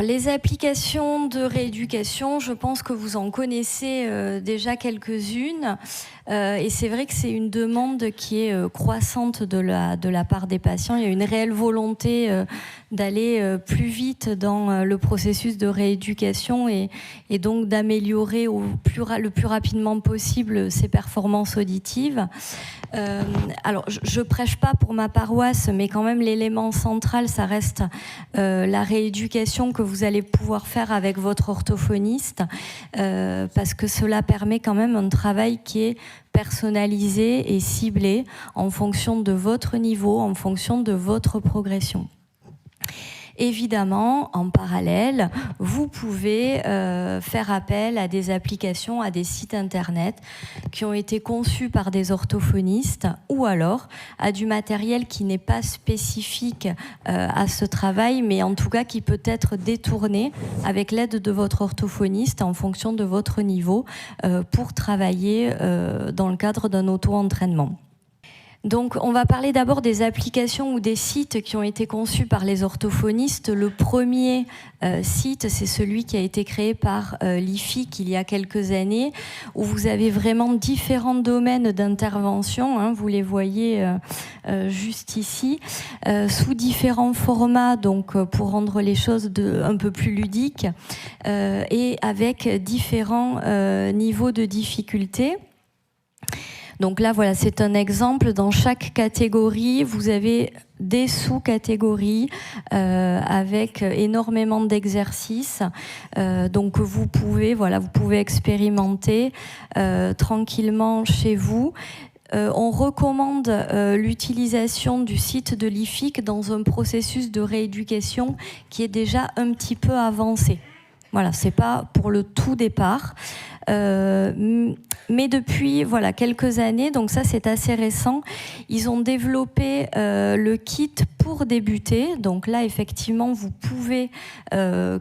Les applications de rééducation, je pense que vous en connaissez déjà quelques-unes. Et c'est vrai que c'est une demande qui est croissante de la part des patients. Il y a une réelle volonté d'aller plus vite dans le processus de rééducation et donc d'améliorer le plus rapidement possible ses performances auditives. Alors, je prêche pas pour ma paroisse, mais quand même l'élément central, ça reste la rééducation que vous allez pouvoir faire avec votre orthophoniste, parce que cela permet quand même un travail qui est personnalisé et ciblé en fonction de votre niveau, en fonction de votre progression. Évidemment, en parallèle, vous pouvez faire appel à des applications, à des sites internet qui ont été conçus par des orthophonistes ou alors à du matériel qui n'est pas spécifique à ce travail, mais en tout cas qui peut être détourné avec l'aide de votre orthophoniste en fonction de votre niveau pour travailler dans le cadre d'un auto-entraînement. Donc, on va parler d'abord des applications ou des sites qui ont été conçus par les orthophonistes. Le premier site, c'est celui qui a été créé par l'IFIC il y a quelques années, où vous avez vraiment différents domaines d'intervention, hein, vous les voyez juste ici, sous différents formats, donc pour rendre les choses un peu plus ludiques, et avec différents niveaux de difficulté. Donc là, voilà, c'est un exemple. Dans chaque catégorie, vous avez des sous-catégories avec énormément d'exercices. Donc vous pouvez expérimenter tranquillement chez vous. On recommande l'utilisation du site de l'IFIC dans un processus de rééducation qui est déjà un petit peu avancé. Voilà, c'est pas pour le tout départ. Mais depuis quelques années, donc ça c'est assez récent, ils ont développé le kit pour débuter. Donc là effectivement vous pouvez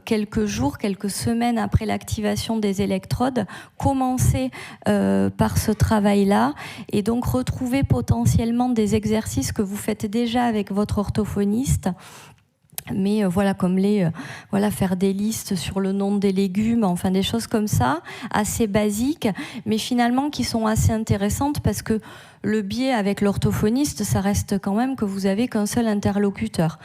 quelques jours, quelques semaines après l'activation des électrodes commencer par ce travail-là et donc retrouver potentiellement des exercices que vous faites déjà avec votre orthophoniste. Mais comme faire des listes sur le nom des légumes, enfin des choses comme ça, assez basiques, mais finalement qui sont assez intéressantes parce que le biais avec l'orthophoniste, ça reste quand même que vous avez qu'un seul interlocuteur,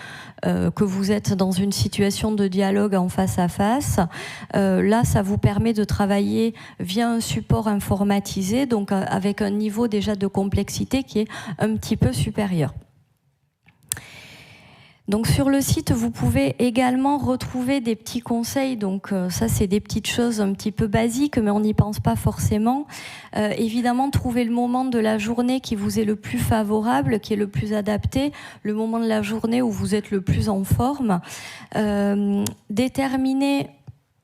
que vous êtes dans une situation de dialogue en face à face. Là, ça vous permet de travailler via un support informatisé, donc avec un niveau déjà de complexité qui est un petit peu supérieur. Donc sur le site, vous pouvez également retrouver des petits conseils. Donc ça, c'est des petites choses un petit peu basiques, mais on n'y pense pas forcément. Évidemment, trouver le moment de la journée qui vous est le plus favorable, qui est le plus adapté, le moment de la journée où vous êtes le plus en forme. Déterminer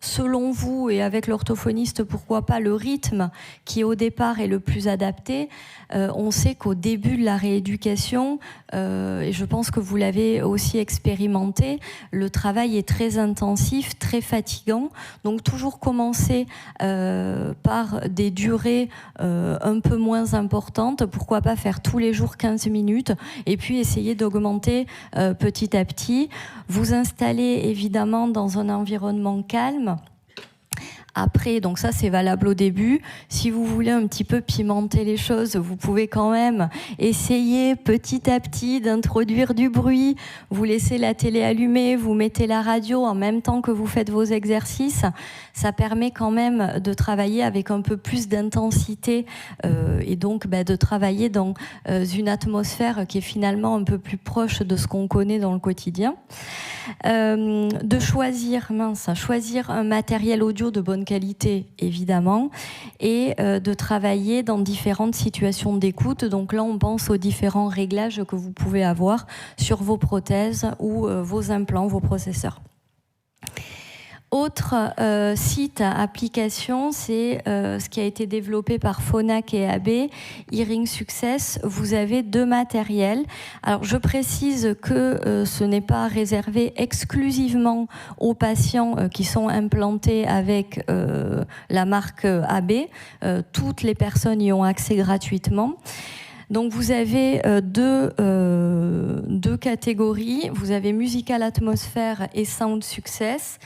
selon vous et avec l'orthophoniste, pourquoi pas le rythme qui au départ est le plus adapté. On sait qu'au début de la rééducation, et je pense que vous l'avez aussi expérimenté, le travail est très intensif, très fatigant. Donc toujours commencer par des durées un peu moins importantes. Pourquoi pas faire tous les jours 15 minutes et puis essayer d'augmenter petit à petit. Vous installer évidemment dans un environnement calme. Après, donc ça c'est valable au début. Si vous voulez un petit peu pimenter les choses, vous pouvez quand même essayer petit à petit d'introduire du bruit. Vous laissez la télé allumée, vous mettez la radio en même temps que vous faites vos exercices. Ça permet quand même de travailler avec un peu plus d'intensité et donc de travailler dans une atmosphère qui est finalement un peu plus proche de ce qu'on connaît dans le quotidien. De choisir un matériel audio de bonne qualité, évidemment, et de travailler dans différentes situations d'écoute. Donc là, on pense aux différents réglages que vous pouvez avoir sur vos prothèses ou vos implants, vos processeurs. Autre site, application, c'est ce qui a été développé par Phonak et AB, Hearing Success. Vous avez deux matériels. Alors, je précise que ce n'est pas réservé exclusivement aux patients qui sont implantés avec la marque AB. Toutes les personnes y ont accès gratuitement. Donc vous avez deux catégories. Vous avez Musical Atmosphere et Sound Success.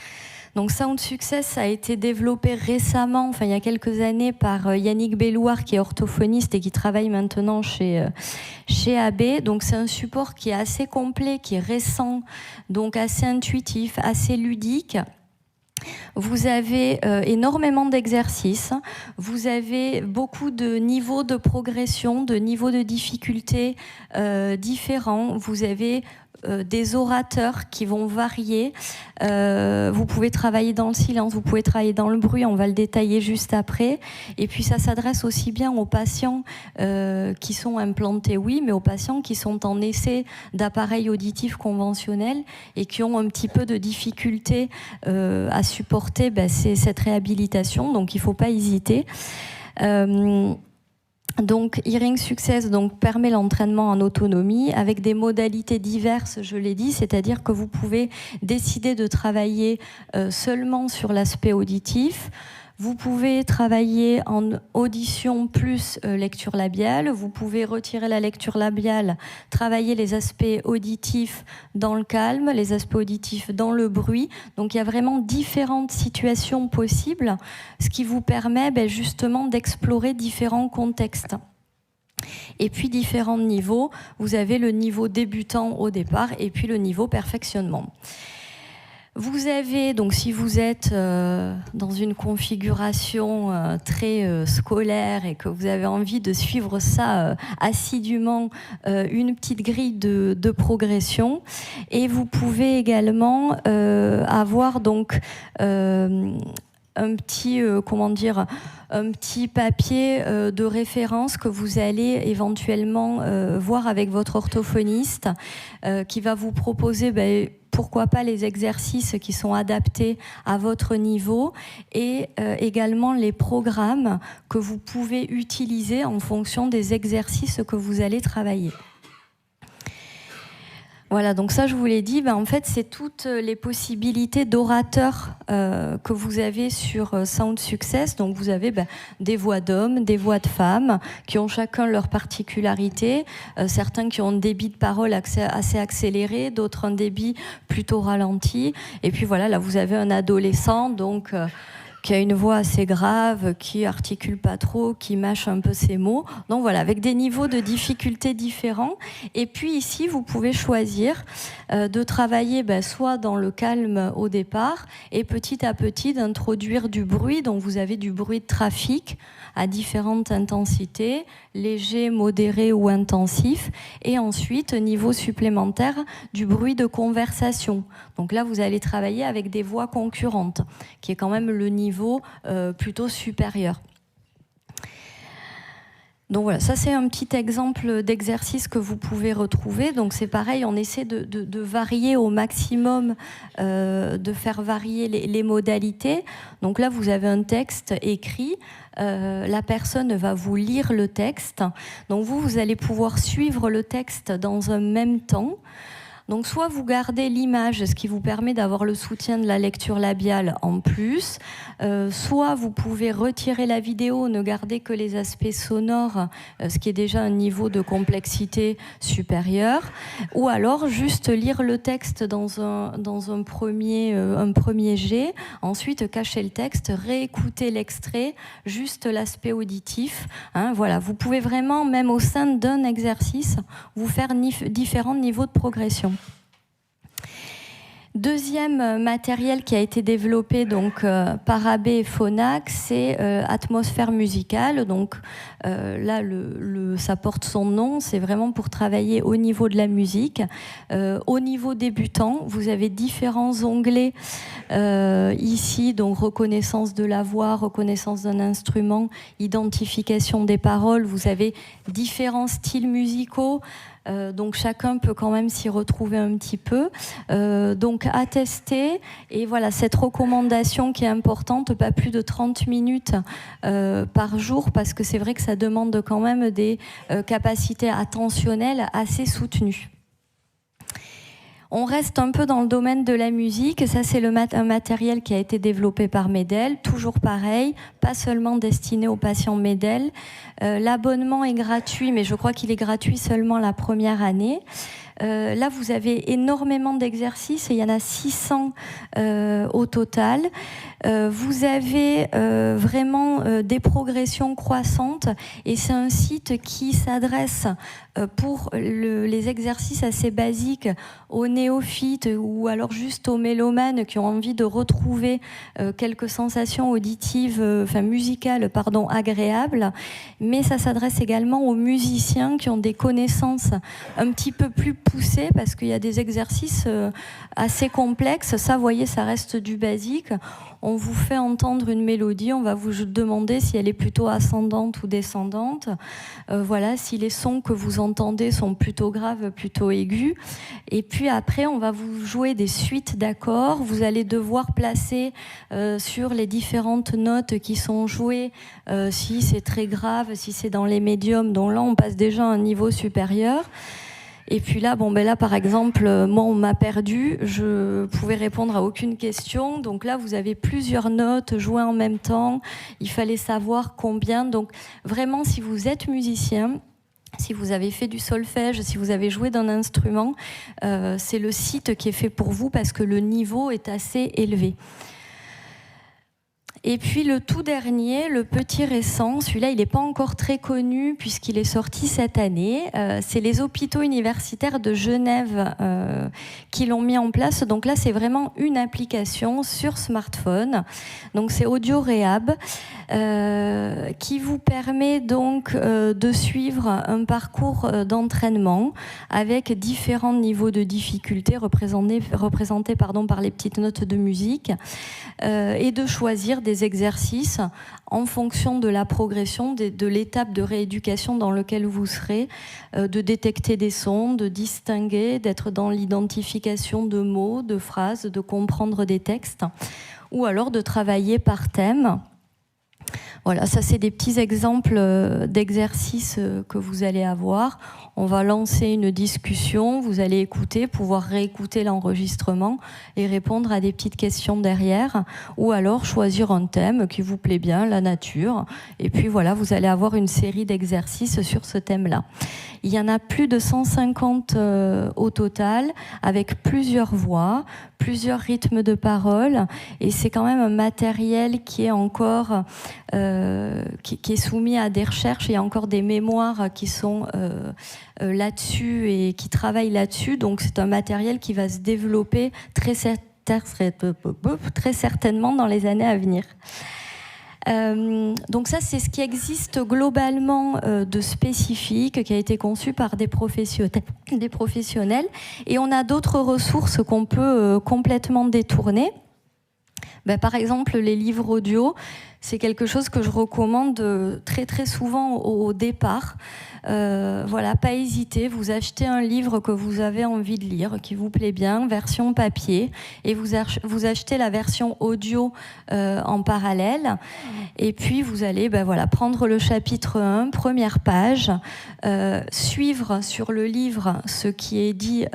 Donc Sound Success a été développé récemment, enfin il y a quelques années, par Yannick Bellouard, qui est orthophoniste et qui travaille maintenant chez AB. Donc c'est un support qui est assez complet, qui est récent, donc assez intuitif, assez ludique. Vous avez énormément d'exercices, vous avez beaucoup de niveaux de progression, de niveaux de difficulté différents, vous avez des orateurs qui vont varier, vous pouvez travailler dans le silence, vous pouvez travailler dans le bruit, on va le détailler juste après, et puis ça s'adresse aussi bien aux patients qui sont implantés, oui, mais aux patients qui sont en essai d'appareils auditifs conventionnels et qui ont un petit peu de difficulté à supporter cette réhabilitation, donc il ne faut pas hésiter. Donc, Hearing Success permet l'entraînement en autonomie avec des modalités diverses, je l'ai dit, c'est-à-dire que vous pouvez décider de travailler seulement sur l'aspect auditif. Vous pouvez travailler en audition plus lecture labiale. Vous pouvez retirer la lecture labiale, travailler les aspects auditifs dans le calme, les aspects auditifs dans le bruit. Donc il y a vraiment différentes situations possibles, ce qui vous permet justement d'explorer différents contextes. Et puis différents niveaux. Vous avez le niveau débutant au départ et puis le niveau perfectionnement. Vous avez, donc si vous êtes dans une configuration très scolaire et que vous avez envie de suivre ça assidûment, une petite grille de progression. Et vous pouvez également avoir donc un petit, un petit papier de référence que vous allez éventuellement voir avec votre orthophoniste qui va vous proposer pourquoi pas les exercices qui sont adaptés à votre niveau et également les programmes que vous pouvez utiliser en fonction des exercices que vous allez travailler. Voilà, donc ça je vous l'ai dit, en fait c'est toutes les possibilités d'orateurs que vous avez sur Sound Success. Donc vous avez des voix d'hommes, des voix de femmes qui ont chacun leur particularité, certains qui ont un débit de parole assez accéléré, d'autres un débit plutôt ralenti. Et puis voilà, là vous avez un adolescent donc qui a une voix assez grave, qui articule pas trop, qui mâche un peu ses mots. Donc voilà, avec des niveaux de difficulté différents. Et puis ici, vous pouvez choisir de travailler soit dans le calme au départ et petit à petit d'introduire du bruit. Donc vous avez du bruit de trafic à différentes intensités, léger, modéré ou intensif. Et ensuite, niveau supplémentaire, du bruit de conversation. Donc là, vous allez travailler avec des voix concurrentes, qui est quand même le niveau plutôt supérieur. Donc voilà, ça c'est un petit exemple d'exercice que vous pouvez retrouver. Donc c'est pareil, on essaie de varier au maximum, de faire varier les modalités. Donc là, vous avez un texte écrit. La personne va vous lire le texte. Donc vous allez pouvoir suivre le texte dans un même temps. Donc soit vous gardez l'image, ce qui vous permet d'avoir le soutien de la lecture labiale en plus, soit vous pouvez retirer la vidéo, ne garder que les aspects sonores, ce qui est déjà un niveau de complexité supérieur, ou alors juste lire le texte dans un premier jet, ensuite cacher le texte, réécouter l'extrait, juste l'aspect auditif. Voilà, vous pouvez vraiment, même au sein d'un exercice, vous faire différents niveaux de progression. Deuxième matériel qui a été développé donc par AB et Phonak, c'est Atmosphère musicale. Donc là, ça porte son nom. C'est vraiment pour travailler au niveau de la musique. Au niveau débutant, vous avez différents onglets ici, donc reconnaissance de la voix, reconnaissance d'un instrument, identification des paroles. Vous avez différents styles musicaux. Donc chacun peut quand même s'y retrouver un petit peu. Donc à tester. Et voilà, cette recommandation qui est importante, pas plus de 30 minutes par jour, parce que c'est vrai que ça demande quand même des capacités attentionnelles assez soutenues. On reste un peu dans le domaine de la musique. Ça, c'est un matériel qui a été développé par Medel. Toujours pareil, pas seulement destiné aux patients Medel. L'abonnement est gratuit, mais je crois qu'il est gratuit seulement la première année. Là, vous avez énormément d'exercices et il y en a 600 au total. Vous avez vraiment des progressions croissantes et c'est un site qui s'adresse pour les exercices assez basiques aux néophytes ou alors juste aux mélomanes qui ont envie de retrouver quelques sensations auditives, musicales, agréables. Mais ça s'adresse également aux musiciens qui ont des connaissances un petit peu plus poussées parce qu'il y a des exercices assez complexes. Ça, vous voyez, ça reste du basique. On vous fait entendre une mélodie, on va vous demander si elle est plutôt ascendante ou descendante. Voilà, si les sons que vous entendez sont plutôt graves, plutôt aigus. Et puis après, on va vous jouer des suites d'accords. Vous allez devoir placer sur les différentes notes qui sont jouées, si c'est très grave, si c'est dans les médiums, dont là, on passe déjà à un niveau supérieur. Et puis là, là, par exemple, moi, on m'a perdu. Je pouvais répondre à aucune question. Donc là, vous avez plusieurs notes jouées en même temps. Il fallait savoir combien. Donc vraiment, si vous êtes musicien, si vous avez fait du solfège, si vous avez joué d'un instrument, c'est le site qui est fait pour vous parce que le niveau est assez élevé. Et puis le tout dernier, le petit récent, celui-là il n'est pas encore très connu puisqu'il est sorti cette année, c'est les hôpitaux universitaires de Genève qui l'ont mis en place. Donc là c'est vraiment une application sur smartphone, donc c'est Audio Rehab qui vous permet donc de suivre un parcours d'entraînement avec différents niveaux de difficulté représentés par les petites notes de musique et de choisir des exercices en fonction de la progression, de l'étape de rééducation dans laquelle vous serez, de détecter des sons, de distinguer, d'être dans l'identification de mots, de phrases, de comprendre des textes, ou alors de travailler par thème. Voilà, ça c'est des petits exemples d'exercices que vous allez avoir. On va lancer une discussion, vous allez écouter, pouvoir réécouter l'enregistrement et répondre à des petites questions derrière, ou alors choisir un thème qui vous plaît bien, la nature, et puis voilà, vous allez avoir une série d'exercices sur ce thème-là. Il y en a plus de 150 au total, avec plusieurs voix, plusieurs rythmes de parole, et c'est quand même un matériel qui est encore qui est soumis à des recherches. Il y a encore des mémoires qui sont là-dessus et qui travaillent là-dessus, donc c'est un matériel qui va se développer très certainement dans les années à venir. Donc ça, c'est ce qui existe globalement de spécifique, qui a été conçu par des professionnels. Et on a d'autres ressources qu'on peut complètement détourner. Par exemple, les livres audio, c'est quelque chose que je recommande très très souvent au départ. Voilà, pas hésiter, vous achetez un livre que vous avez envie de lire, qui vous plaît bien, version papier, et vous achetez la version audio en parallèle, et puis vous allez prendre le chapitre 1, première page, suivre sur le livre ce qui est dit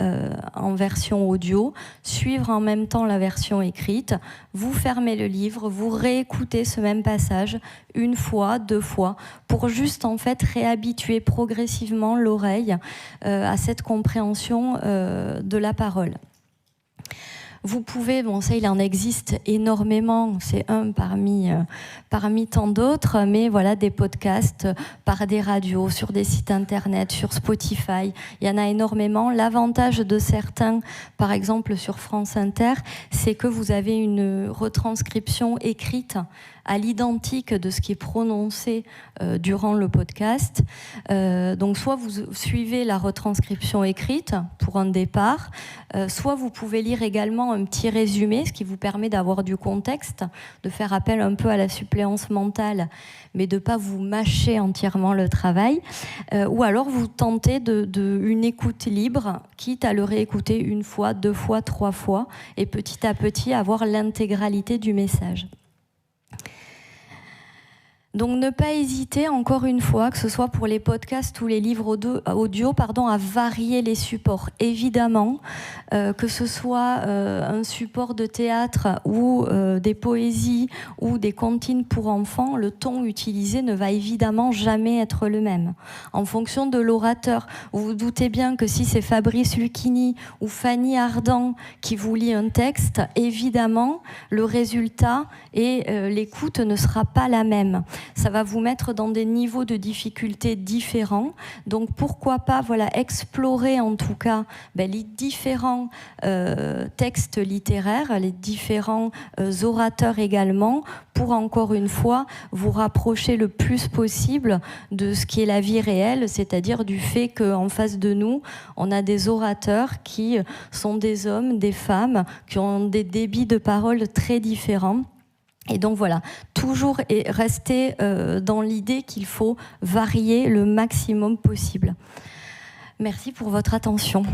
en version audio, suivre en même temps la version écrite, vous fermez le livre, vous réécoutez ce même passage une fois, deux fois, pour juste en fait réhabituer progressivement l'oreille à cette compréhension de la parole. Vous pouvez, ça il en existe énormément, c'est un parmi tant d'autres, mais voilà, des podcasts par des radios, sur des sites internet, sur Spotify, il y en a énormément. L'avantage de certains, par exemple sur France Inter, c'est que vous avez une retranscription écrite à l'identique de ce qui est prononcé durant le podcast. Donc soit vous suivez la retranscription écrite pour un départ, soit vous pouvez lire également un petit résumé, ce qui vous permet d'avoir du contexte, de faire appel un peu à la suppléance mentale, mais de ne pas vous mâcher entièrement le travail. Ou alors vous tentez une écoute libre, quitte à le réécouter une fois, deux fois, trois fois, et petit à petit avoir l'intégralité du message. Donc ne pas hésiter, encore une fois, que ce soit pour les podcasts ou les livres audio, à varier les supports. Évidemment, que ce soit un support de théâtre ou des poésies ou des comptines pour enfants, le ton utilisé ne va évidemment jamais être le même. En fonction de l'orateur, vous vous doutez bien que si c'est Fabrice Lucchini ou Fanny Ardant qui vous lit un texte, évidemment, le résultat et l'écoute ne sera pas la même. Ça va vous mettre dans des niveaux de difficulté différents. Donc pourquoi pas explorer en tout cas les différents textes littéraires, les différents orateurs également, pour encore une fois vous rapprocher le plus possible de ce qui est la vie réelle, c'est-à-dire du fait qu'en face de nous, on a des orateurs qui sont des hommes, des femmes, qui ont des débits de parole très différents. Et donc voilà, toujours rester dans l'idée qu'il faut varier le maximum possible. Merci pour votre attention.